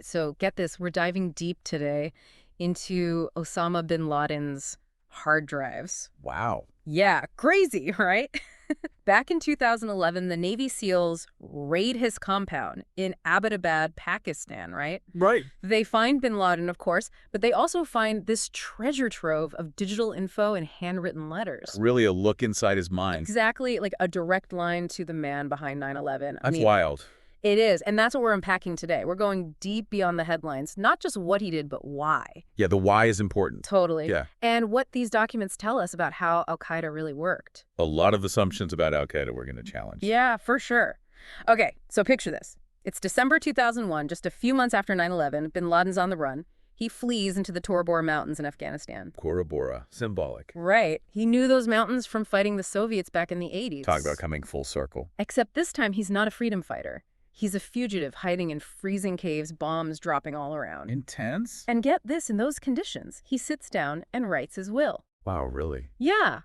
right, so get this. We're diving deep today into Osama bin Laden's hard drives. Wow. Yeah, crazy, right? Back in 2011, the Navy SEALs raid his compound in Abbottabad, Pakistan, right? Right. They find bin Laden, of course, but they also find this treasure trove of digital info and handwritten letters. Really a look inside his mind. Exactly, like a direct line to the man behind 9/11. That's wild. It is, and that's what we're unpacking today. We're going deep beyond the headlines, not just what he did, but why. Yeah, the why is important. Totally. Yeah. And what these documents tell us about how Al-Qaeda really worked. A lot of assumptions about Al-Qaeda we're going to challenge. Yeah, for sure. Okay, so picture this. It's December 2001, just a few months after 9/11. Bin Laden's on the run. He flees into the Tora Bora Mountains in Afghanistan. Bora Bora, symbolic. Right. He knew those mountains from fighting the Soviets back in the 80s. Talk about coming full circle. Except this time, he's not a freedom fighter. He's a fugitive hiding in freezing caves, bombs dropping all around. Intense? And get this, in those conditions, he sits down and writes his will. Wow, really? Yeah.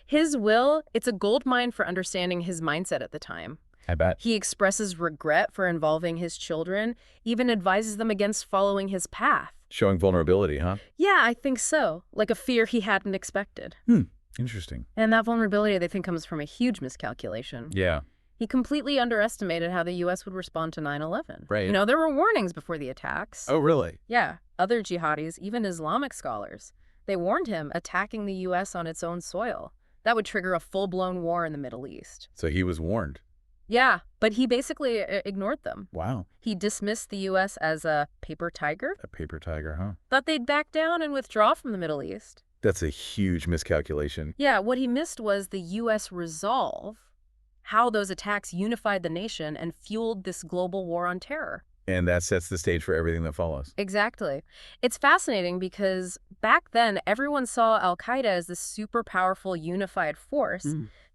His will, it's a goldmine for understanding his mindset at the time. I bet. He expresses regret for involving his children, even advises them against following his path. Showing vulnerability, huh? Yeah, I think so. Like a fear he hadn't expected. Interesting. And that vulnerability, they think, comes from a huge miscalculation. Yeah. He completely underestimated how the U.S. would respond to 9/11. Right. You know, there were warnings before the attacks. Oh, really? Yeah, other jihadis, even Islamic scholars, they warned him attacking the U.S. on its own soil. That would trigger a full-blown war in the Middle East. So he was warned. Yeah, but he basically ignored them. Wow. He dismissed the U.S. as a paper tiger, A paper tiger, huh? thought they'd back down and withdraw from the Middle East. That's a huge miscalculation. Yeah, what he missed was the U.S. resolve, how those attacks unified the nation and fueled this global war on terror. And that sets the stage for everything that follows. Exactly. It's fascinating because back then, everyone saw Al-Qaeda as this super powerful unified force.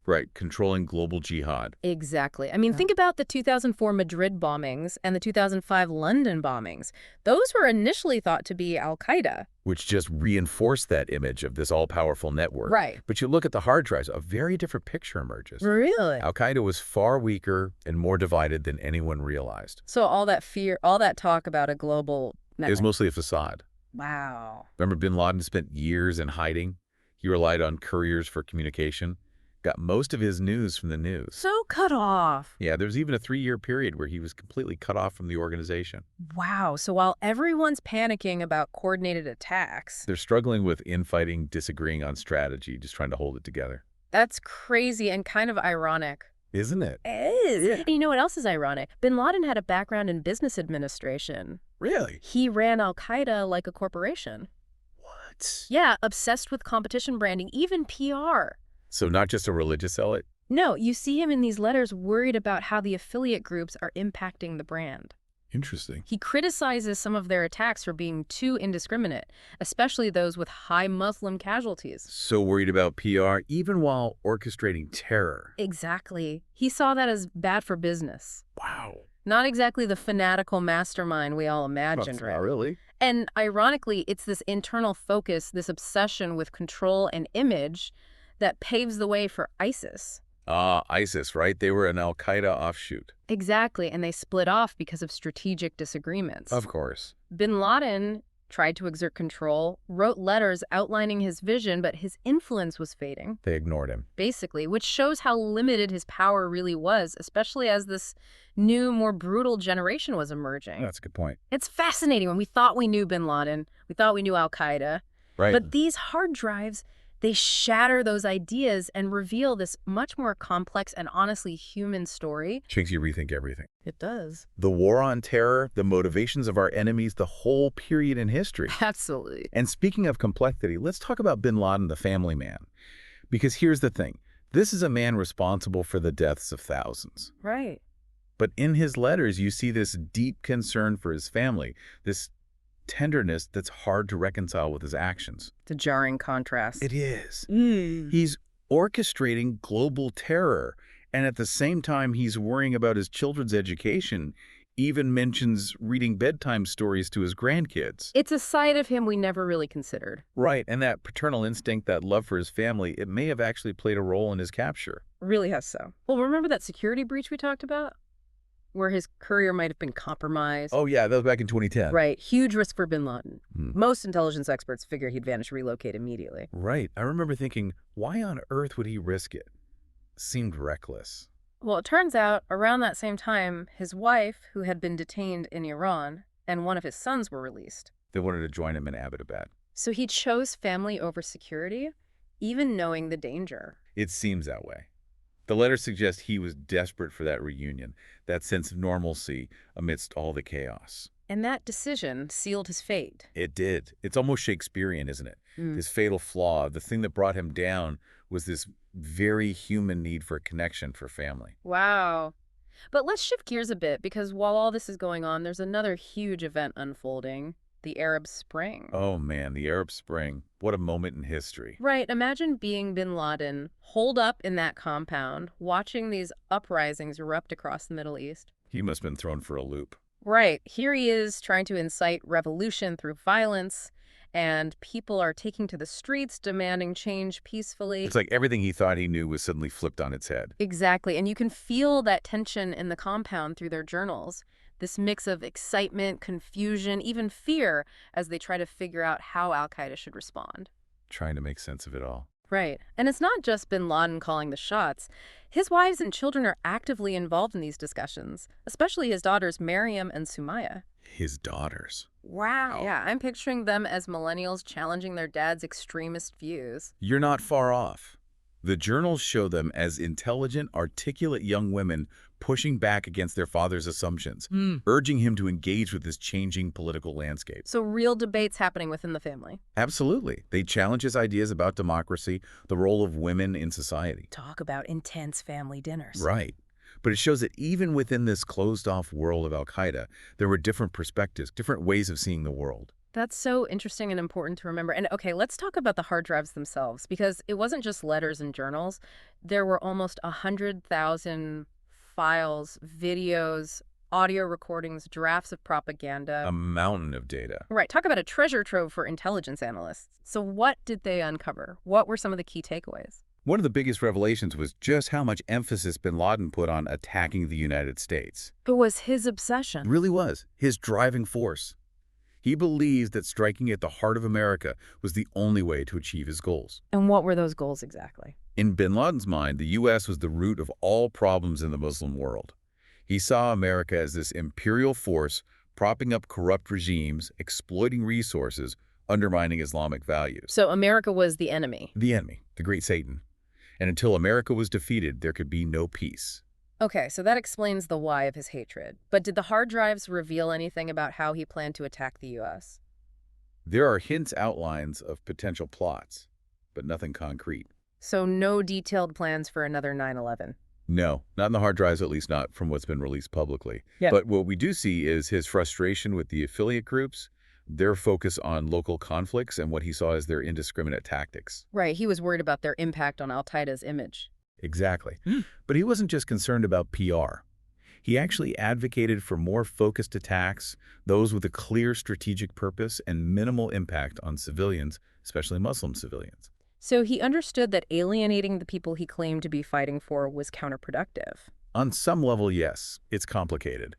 Right, controlling global jihad. Exactly. I mean, think about the 2004 Madrid bombings and the 2005 London bombings. Those were initially thought to be Al-Qaeda. Which just reinforced that image of this all-powerful network. Right. But you look at the hard drives, a very different picture emerges. Really? Al-Qaeda was far weaker and more divided than anyone realized. So all that fear, all that talk about a global It network. was mostly a facade. Wow. Remember bin Laden spent years in hiding? He relied on couriers for communication. Got most of his news from the news. So cut off. Yeah, there was even a 3-year period where he was completely cut off from the organization. Wow. So while everyone's panicking about coordinated attacks, They're struggling with infighting, disagreeing on strategy, just trying to hold it together. that's crazy and kind of ironic. Isn't it? It is. And you know what else is ironic? Bin Laden had a background in business administration. Really? He ran Al-Qaeda like a corporation. What? Yeah, obsessed with competition branding, even PR. So not just a religious zealot? No, you see him in these letters worried about how the affiliate groups are impacting the brand. Interesting. He criticizes some of their attacks for being too indiscriminate, especially those with high Muslim casualties. So worried about PR, even while orchestrating terror. Exactly. He saw that as bad for business. Wow. Not exactly the fanatical mastermind we all imagined, right? Not really. And ironically, it's this internal focus, this obsession with control and image that paves the way for ISIS. ISIS, right? They were an Al-Qaeda offshoot. Exactly, and they split off because of strategic disagreements. Of course. Bin Laden tried to exert control, wrote letters outlining his vision, but his influence was fading, They ignored him. basically, which shows how limited his power really was, especially as this new, more brutal generation was emerging. That's a good point. It's fascinating. When we thought we knew bin Laden, we thought we knew Al-Qaeda, Right. but these hard drives, they shatter those ideas and reveal this much more complex and honestly human story. Makes you rethink everything. It does. The war on terror, the motivations of our enemies, the whole period in history. Absolutely. And speaking of complexity, let's talk about bin Laden, the family man. Because here's the thing. This is a man responsible for the deaths of thousands. Right. But in his letters, you see this deep concern for his family, this tenderness that's hard to reconcile with his actions. It's a jarring contrast. It is. He's orchestrating global terror, and at the same time, he's worrying about his children's education, even mentions reading bedtime stories to his grandkids. It's a side of him we never really considered. Right, and that paternal instinct, that love for his family, it may have actually played a role in his capture. Really has so. Well, remember that security breach we talked about? where his career might have been compromised. Oh, yeah, that was back in 2010. Right. Huge risk for bin Laden. Hmm. Most intelligence experts figure he'd vanish, relocate immediately. Right. I remember thinking, why on earth would he risk it? Seemed reckless. Well, it turns out, around that same time, his wife, who had been detained in Iran, and one of his sons were released. They wanted to join him in Abbottabad. So he chose family over security, even knowing the danger. It seems that way. The letter suggests he was desperate for that reunion, that sense of normalcy amidst all the chaos. And that decision sealed his fate. It did. It's almost Shakespearean, isn't it? Mm. This fatal flaw, the thing that brought him down was this very human need for connection, for family. Wow. But let's shift gears a bit, because while all this is going on, there's another huge event unfolding, the Arab Spring. Oh man, the Arab Spring. What a moment in history. Right. Imagine being bin Laden, holed up in that compound, watching these uprisings erupt across the Middle East. He must have been thrown for a loop. Right. Here he is trying to incite revolution through violence, and people are taking to the streets, demanding change peacefully. It's like everything he thought he knew was suddenly flipped on its head. Exactly. And you can feel that tension in the compound through their journals. This mix of excitement, confusion, even fear as they try to figure out how Al-Qaeda should respond. Trying to make sense of it all. Right. And it's not just bin Laden calling the shots. His wives and children are actively involved in these discussions, especially his daughters Maryam and Sumaya. His daughters. Wow. Yeah, I'm picturing them as millennials challenging their dad's extremist views. You're not far off. The journals show them as intelligent, articulate young women pushing back against their father's assumptions, urging him to engage with this changing political landscape. So real debates happening within the family. Absolutely. They challenge his ideas about democracy, the role of women in society. Talk about intense family dinners. Right. But it shows that even within this closed-off world of Al-Qaeda, there were different perspectives, different ways of seeing the world. That's so interesting and important to remember. And okay, let's talk about the hard drives themselves, because it wasn't just letters and journals. There were almost 100,000 files, videos, audio recordings, drafts of propaganda. A mountain of data. Right. Talk about a treasure trove for intelligence analysts. So what did they uncover? What were some of the key takeaways? One of the biggest revelations was just how much emphasis bin Laden put on attacking the United States. It was his obsession. It really was. His driving force. He believed that striking at the heart of America was the only way to achieve his goals. And what were those goals exactly? In bin Laden's mind, the U.S. was the root of all problems in the Muslim world. He saw America as this imperial force propping up corrupt regimes, exploiting resources, undermining Islamic values. So America was the enemy. The enemy, the great Satan. And until America was defeated, there could be no peace. Okay, so that explains the why of his hatred. But did the hard drives reveal anything about how he planned to attack the U.S.? There are hints, outlines of potential plots, but nothing concrete. So no detailed plans for another 9/11? No, not in the hard drives, at least not from what's been released publicly. Yeah. But what we do see is his frustration with the affiliate groups, their focus on local conflicts, and what he saw as their indiscriminate tactics. Right, he was worried about their impact on Al-Qaeda's image. Exactly. But he wasn't just concerned about PR. He actually advocated for more focused attacks, those with a clear strategic purpose and minimal impact on civilians, especially Muslim civilians. So he understood that alienating the people he claimed to be fighting for was counterproductive. On some level, yes, it's complicated.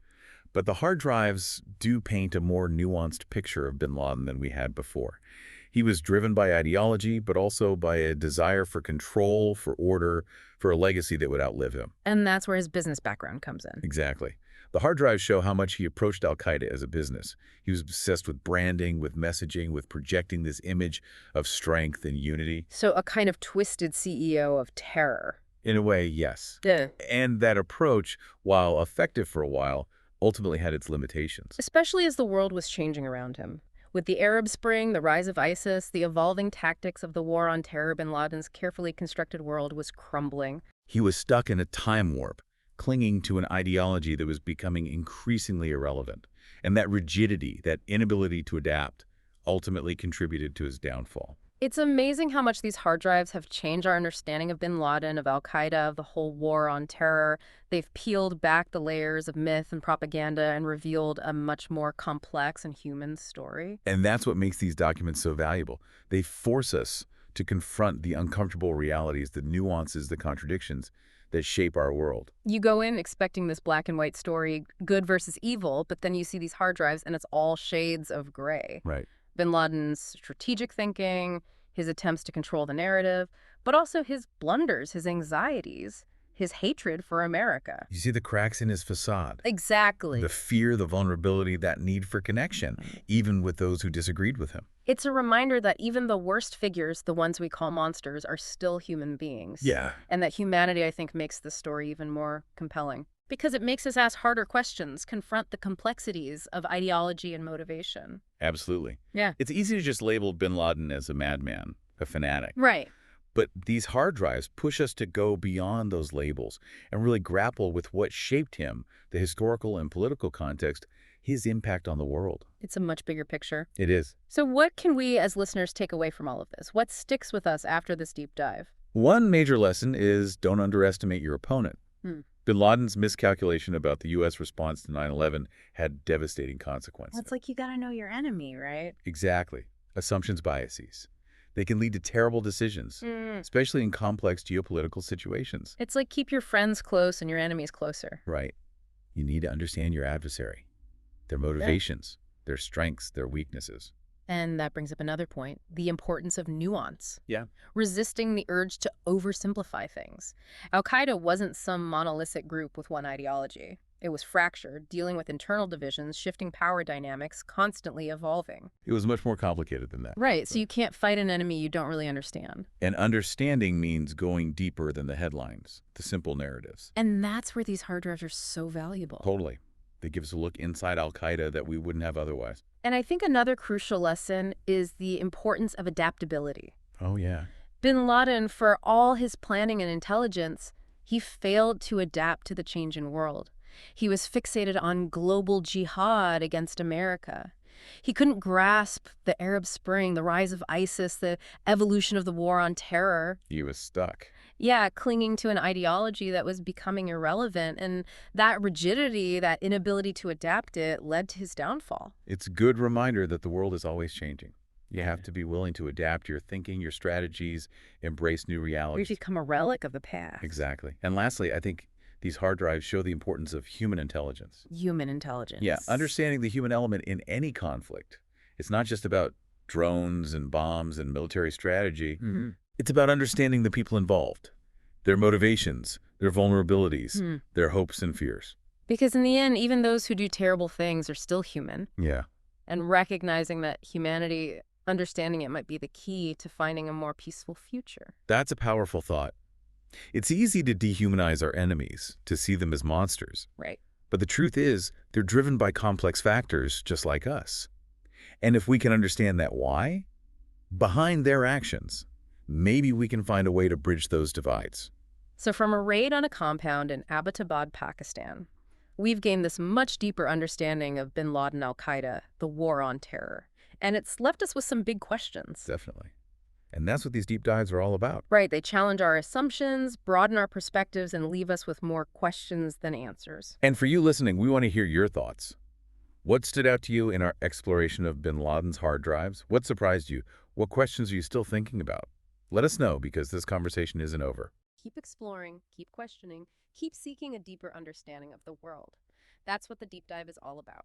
But the hard drives do paint a more nuanced picture of bin Laden than we had before. He was driven by ideology, but also by a desire for control, for order, for a legacy that would outlive him. And that's where his business background comes in. Exactly. The hard drives show how much he approached Al-Qaeda as a business. He was obsessed with branding, with messaging, with projecting this image of strength and unity. So a kind of twisted CEO of terror. In a way, yes. Yeah. And that approach, while effective for a while, ultimately had its limitations. Especially as the world was changing around him. With the Arab Spring, the rise of ISIS, the evolving tactics of the war on terror, bin Laden's carefully constructed world was crumbling. He was stuck in a time warp, clinging to an ideology that was becoming increasingly irrelevant. And that rigidity, that inability to adapt, ultimately contributed to his downfall. It's amazing how much these hard drives have changed our understanding of bin Laden, of Al-Qaeda, of the whole war on terror. They've peeled back the layers of myth and propaganda and revealed a much more complex and human story. And that's what makes these documents so valuable. They force us to confront the uncomfortable realities, the nuances, the contradictions that shape our world. You go in expecting this black and white story, good versus evil, but then you see these hard drives and it's all shades of gray. Right. Bin Laden's strategic thinking, his attempts to control the narrative, but also his blunders, his anxieties, his hatred for America. You see the cracks in his facade. Exactly. The fear, the vulnerability, that need for connection, even with those who disagreed with him. It's a reminder that even the worst figures, the ones we call monsters, are still human beings. Yeah. And that humanity, I think, makes this story even more compelling. Because it makes us ask harder questions, confront the complexities of ideology and motivation. Absolutely. Yeah. It's easy to just label bin Laden as a madman, a fanatic. Right. But these hard drives push us to go beyond those labels and really grapple with what shaped him, the historical and political context, his impact on the world. It's a much bigger picture. It is. So what can we as listeners take away from all of this? What sticks with us after this deep dive? One major lesson is don't underestimate your opponent. Bin Laden's miscalculation about the U.S. response to 9/11 had devastating consequences. It's like you gotta know your enemy, right? Exactly. Assumptions biases. They can lead to terrible decisions, especially in complex geopolitical situations. It's like keep your friends close and your enemies closer. Right. You need to understand your adversary, their motivations, their strengths, their weaknesses. And that brings up another point, the importance of nuance. Yeah. Resisting the urge to oversimplify things. Al-Qaeda wasn't some monolithic group with one ideology. It was fractured, dealing with internal divisions, shifting power dynamics, constantly evolving. It was much more complicated than that. Right, so you can't fight an enemy you don't really understand. And understanding means going deeper than the headlines, the simple narratives. And that's where these hard drives are so valuable. Totally. They give us a look inside Al-Qaeda that we wouldn't have otherwise. And I think another crucial lesson is the importance of adaptability. Oh, yeah. Bin Laden, for all his planning and intelligence, he failed to adapt to the changing world. He was fixated on global jihad against America. He couldn't grasp the Arab Spring, the rise of ISIS, the evolution of the war on terror. He was stuck. Yeah, clinging to an ideology that was becoming irrelevant. And that rigidity, that inability to adapt it, led to his downfall. It's a good reminder that the world is always changing. You have to be willing to adapt your thinking, your strategies, embrace new realities. We've become a relic of the past. Exactly. And lastly, I think these hard drives show the importance of human intelligence. Human intelligence. Yeah, understanding the human element in any conflict. It's not just about drones and bombs and military strategy. It's about understanding the people involved, their motivations, their vulnerabilities, their hopes and fears. Because in the end, even those who do terrible things are still human. Yeah. And recognizing that humanity, understanding it might be the key to finding a more peaceful future. That's a powerful thought. It's easy to dehumanize our enemies, to see them as monsters. Right. But the truth is, they're driven by complex factors just like us. And if we can understand that why, behind their actions, maybe we can find a way to bridge those divides. So from a raid on a compound in Abbottabad, Pakistan, we've gained this much deeper understanding of bin Laden al-Qaeda, the war on terror. And it's left us with some big questions. Definitely. And that's what these deep dives are all about. Right. They challenge our assumptions, broaden our perspectives, and leave us with more questions than answers. And for you listening, we want to hear your thoughts. What stood out to you in our exploration of bin Laden's hard drives? What surprised you? What questions are you still thinking about? Let us know, because this conversation isn't over. Keep exploring, keep questioning, keep seeking a deeper understanding of the world. That's what the deep dive is all about.